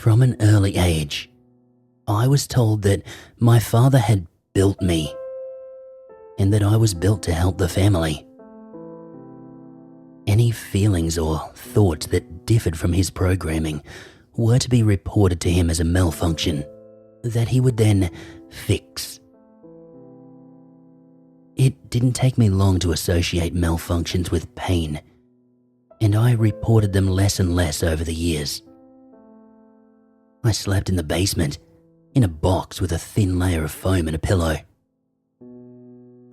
From an early age, I was told that my father had built me and that I was built to help the family. Any feelings or thoughts that differed from his programming were to be reported to him as a malfunction that he would then fix. It didn't take me long to associate malfunctions with pain, and I reported them less and less over the years. I slept in the basement, in a box with a thin layer of foam and a pillow.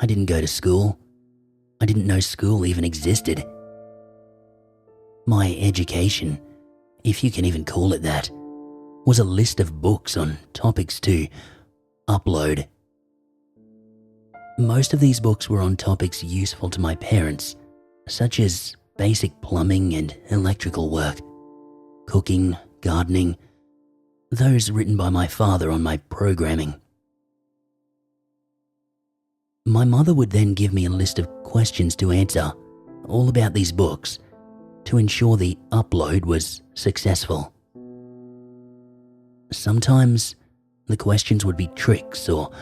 I didn't go to school. I didn't know school even existed. My education, if you can even call it that, was a list of books on topics to upload. Most of these books were on topics useful to my parents, such as basic plumbing and electrical work, cooking, gardening, those written by my father on my programming. My mother would then give me a list of questions to answer, all about these books, to ensure the upload was successful. Sometimes the questions would be tricks, or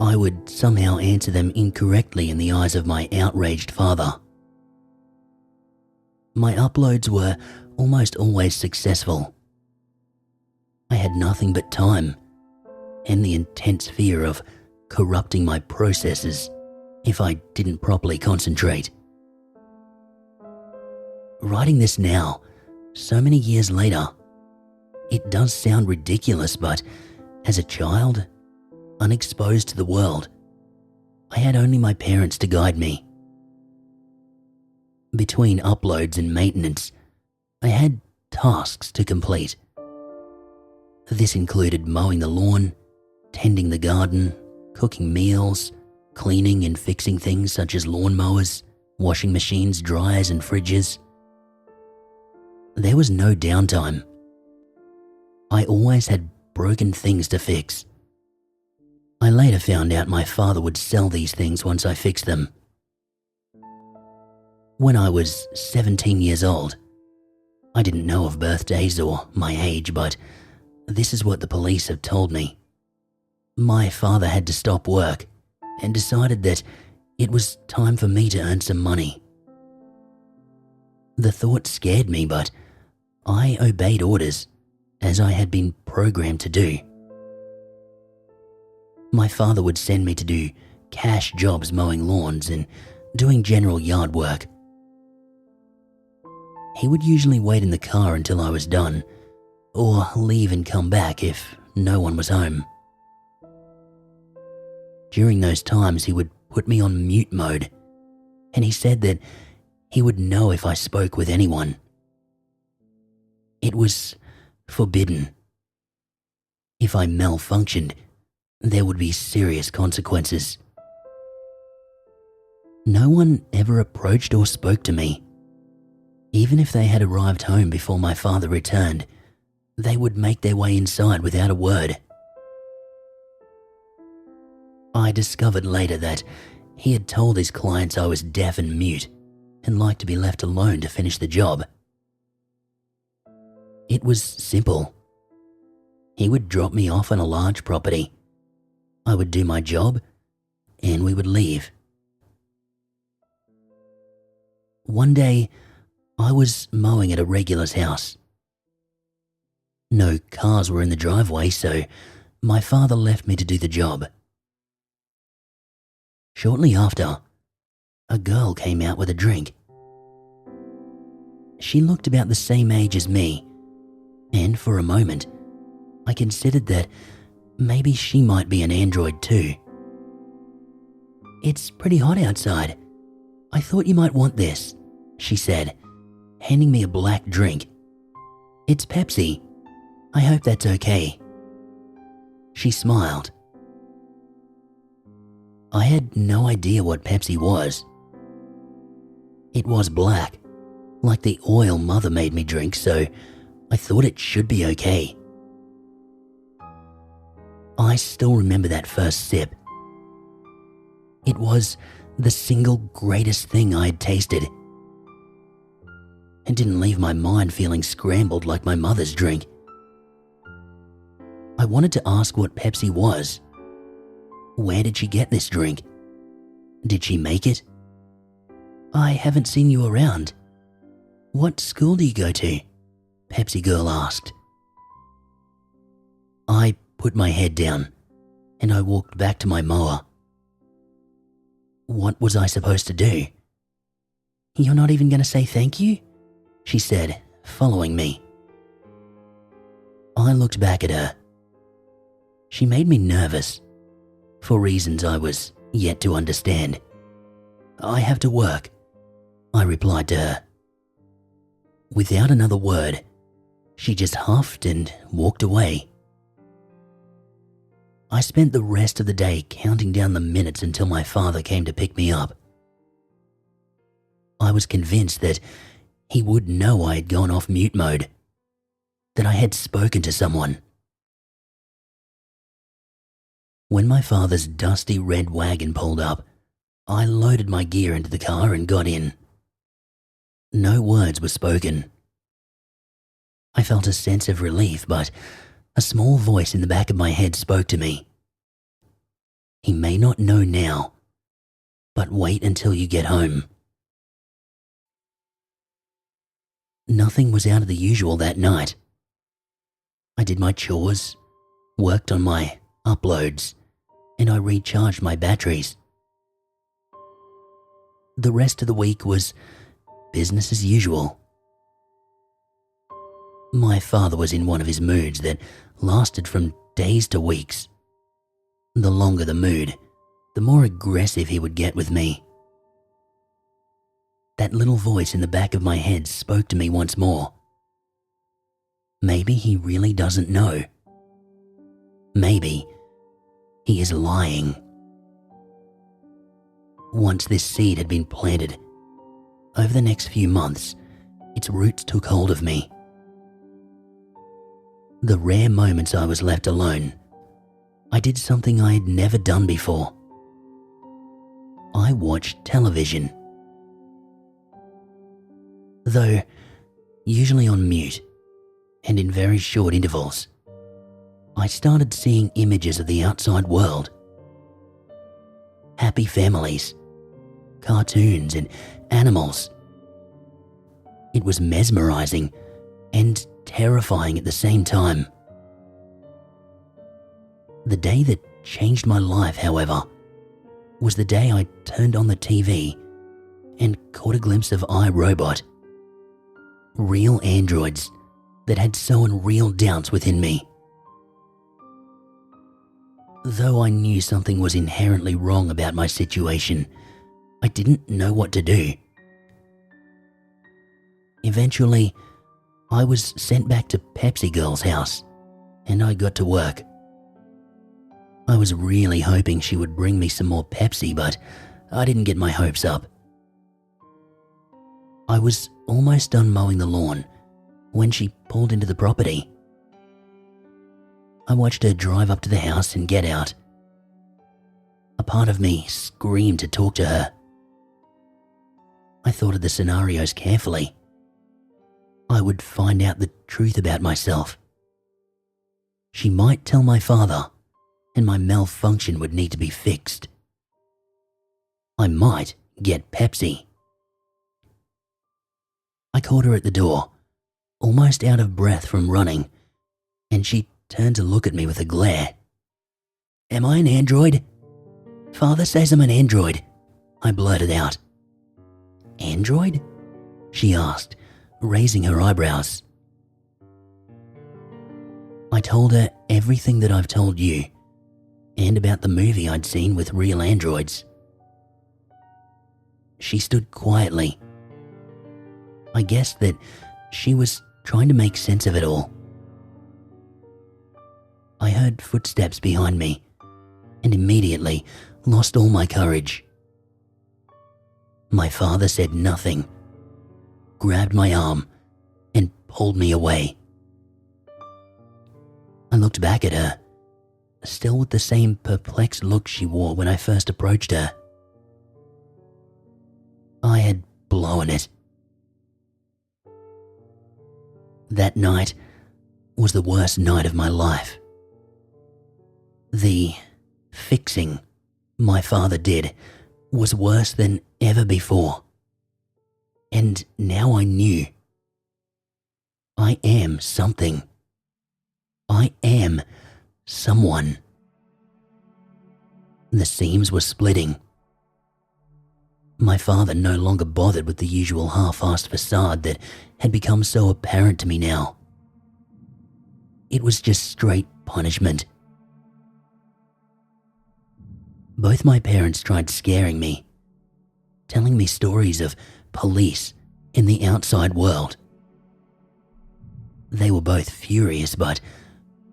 I would somehow answer them incorrectly in the eyes of my outraged father. My uploads were almost always successful. I had nothing but time and the intense fear of corrupting my processes if I didn't properly concentrate. Writing this now, so many years later, it does sound ridiculous, but as a child, unexposed to the world, I had only my parents to guide me. Between uploads and maintenance, I had tasks to complete. This included mowing the lawn, tending the garden, cooking meals, cleaning and fixing things such as lawnmowers, washing machines, dryers and fridges. There was no downtime. I always had broken things to fix. I later found out my father would sell these things once I fixed them. When I was 17 years old, I didn't know of birthdays or my age, but this is what the police have told me. My father had to stop work and decided that it was time for me to earn some money. The thought scared me, but I obeyed orders as I had been programmed to do. My father would send me to do cash jobs mowing lawns and doing general yard work. He would usually wait in the car until I was done, or leave and come back if no one was home. During those times, he would put me on mute mode, and he said that he would know if I spoke with anyone. It was forbidden. If I malfunctioned, there would be serious consequences. No one ever approached or spoke to me. Even if they had arrived home before my father returned, they would make their way inside without a word. I discovered later that he had told his clients I was deaf and mute and liked to be left alone to finish the job. It was simple. He would drop me off on a large property. I would do my job, and we would leave. One day, I was mowing at a regular's house. No cars were in the driveway, so my father left me to do the job. Shortly after, a girl came out with a drink. She looked about the same age as me, and for a moment, I considered that maybe she might be an android too. "It's pretty hot outside. I thought you might want this," she said, handing me a black drink. "It's Pepsi. I hope that's okay." She smiled. I had no idea what Pepsi was. It was black, like the oil Mother made me drink, so I thought it should be okay. I still remember that first sip. It was the single greatest thing I had tasted. It didn't leave my mind feeling scrambled like my mother's drink. I wanted to ask what Pepsi was. Where did she get this drink? Did she make it? I haven't seen you around. What school do you go to? Pepsi Girl asked. I put my head down and I walked back to my mower. What was I supposed to do? You're not even going to say thank you? She said, following me. I looked back at her. She made me nervous, for reasons I was yet to understand. I have to work, I replied to her. Without another word, she just huffed and walked away. I spent the rest of the day counting down the minutes until my father came to pick me up. I was convinced that he would know I had gone off mute mode, that I had spoken to someone. When my father's dusty red wagon pulled up, I loaded my gear into the car and got in. No words were spoken. I felt a sense of relief, but a small voice in the back of my head spoke to me. He may not know now, but wait until you get home. Nothing was out of the usual that night. I did my chores, worked on my uploads, and I recharged my batteries. The rest of the week was business as usual. My father was in one of his moods that lasted from days to weeks. The longer the mood, the more aggressive he would get with me. That little voice in the back of my head spoke to me once more. Maybe he really doesn't know. Maybe he is lying. Once this seed had been planted, over the next few months, its roots took hold of me. The rare moments I was left alone, I did something I had never done before. I watched television. Though usually on mute and in very short intervals, I started seeing images of the outside world. Happy families, cartoons and animals. It was mesmerizing and terrifying at the same time. The day that changed my life, however, was the day I turned on the TV and caught a glimpse of iRobot. Real androids that had sown real doubts within me. Though I knew something was inherently wrong about my situation, I didn't know what to do. Eventually, I was sent back to Pepsi Girl's house, and I got to work. I was really hoping she would bring me some more Pepsi, but I didn't get my hopes up. I was almost done mowing the lawn when she pulled into the property. I watched her drive up to the house and get out. A part of me screamed to talk to her. I thought of the scenarios carefully. I would find out the truth about myself. She might tell my father, and my malfunction would need to be fixed. I might get Pepsi. I caught her at the door, almost out of breath from running, and she turned to look at me with a glare. Am I an android? Father says I'm an android, I blurted out. Android? She asked, raising her eyebrows. I told her everything that I've told you, and about the movie I'd seen with real androids. She stood quietly. I guessed that she was trying to make sense of it all. I heard footsteps behind me and immediately lost all my courage. My father said nothing, grabbed my arm and pulled me away. I looked back at her, still with the same perplexed look she wore when I first approached her. I had blown it. That night was the worst night of my life. The fixing my father did was worse than ever before. And now I knew. I am something. I am someone. The seams were splitting. My father no longer bothered with the usual half-assed facade that had become so apparent to me now. It was just straight punishment. Both my parents tried scaring me, telling me stories of police in the outside world. They were both furious but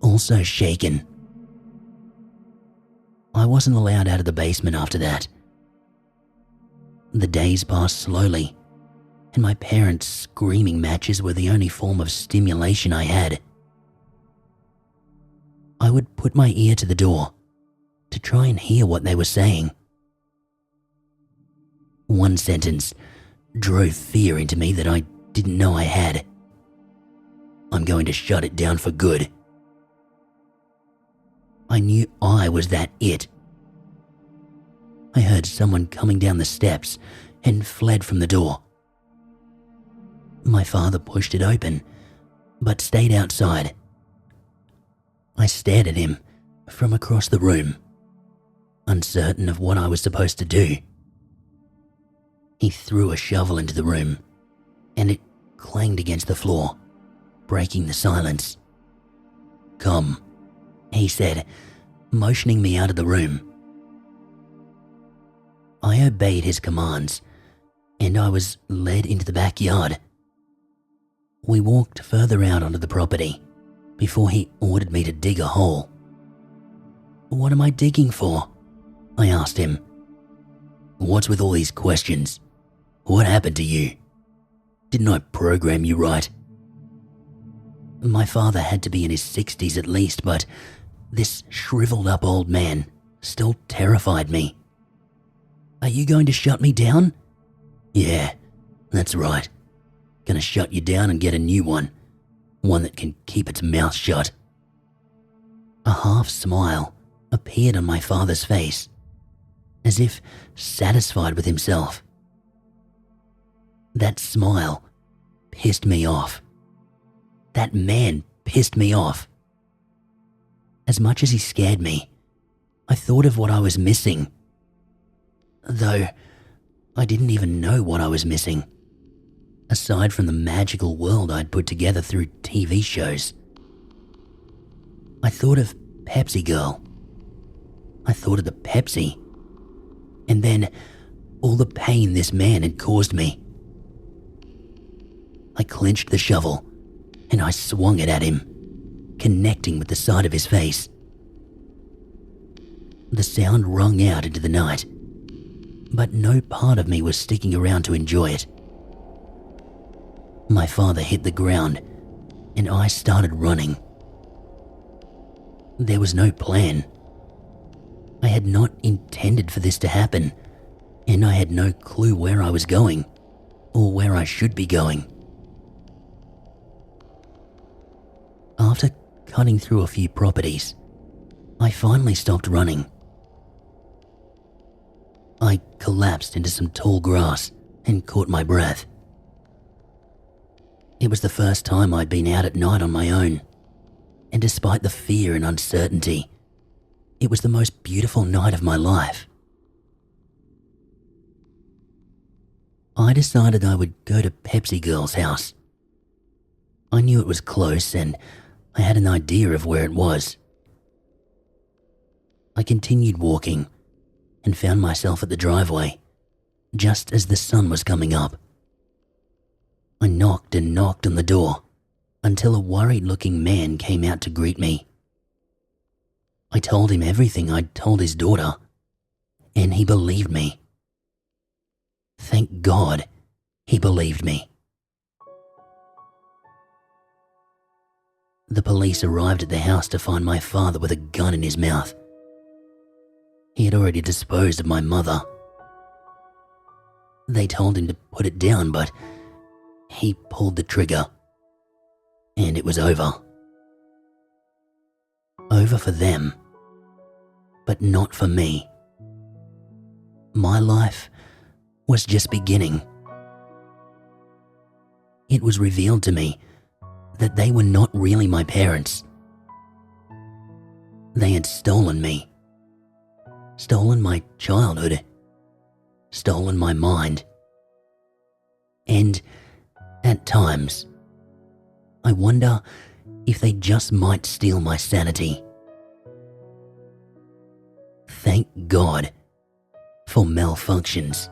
also shaken. I wasn't allowed out of the basement after that. The days passed slowly, and my parents' screaming matches were the only form of stimulation I had. I would put my ear to the door to try and hear what they were saying. One sentence drove fear into me that I didn't know I had. I'm going to shut it down for good. I knew I was that it. I heard someone coming down the steps and fled from the door. My father pushed it open, but stayed outside. I stared at him from across the room, uncertain of what I was supposed to do. He threw a shovel into the room, and it clanged against the floor, breaking the silence. "Come," he said, motioning me out of the room. I obeyed his commands, and I was led into the backyard. We walked further out onto the property before he ordered me to dig a hole. "What am I digging for?" I asked him. "What's with all these questions? What happened to you? Didn't I program you right?" My father had to be in his 60s at least, but this shriveled up old man still terrified me. "Are you going to shut me down?" "Yeah, that's right. Gonna shut you down and get a new one. One that can keep its mouth shut." A half smile appeared on my father's face, as if satisfied with himself. That smile pissed me off. That man pissed me off. As much as he scared me, I thought of what I was missing. Though I didn't even know what I was missing, aside from the magical world I'd put together through TV shows. I thought of Pepsi Girl. I thought of the Pepsi. And then all the pain this man had caused me. I clenched the shovel and I swung it at him, connecting with the side of his face. The sound rung out into the night, but no part of me was sticking around to enjoy it. My father hit the ground and I started running. There was no plan. I had not intended for this to happen, and I had no clue where I was going or where I should be going. After cutting through a few properties, I finally stopped running. I collapsed into some tall grass and caught my breath. It was the first time I'd been out at night on my own, and despite the fear and uncertainty, it was the most beautiful night of my life. I decided I would go to Pepsi Girl's house. I knew it was close and I had an idea of where it was. I continued walking and found myself at the driveway just as the sun was coming up. I knocked and knocked on the door until a worried-looking man came out to greet me. I told him everything I'd told his daughter, and he believed me. Thank God he believed me. The police arrived at the house to find my father with a gun in his mouth. He had already disposed of my mother. They told him to put it down, but he pulled the trigger, and it was over. Over for them, but not for me. My life was just beginning. It was revealed to me that they were not really my parents. They had stolen me, stolen my childhood, stolen my mind. And at times, I wonder if they just might steal my sanity. Thank God for malfunctions.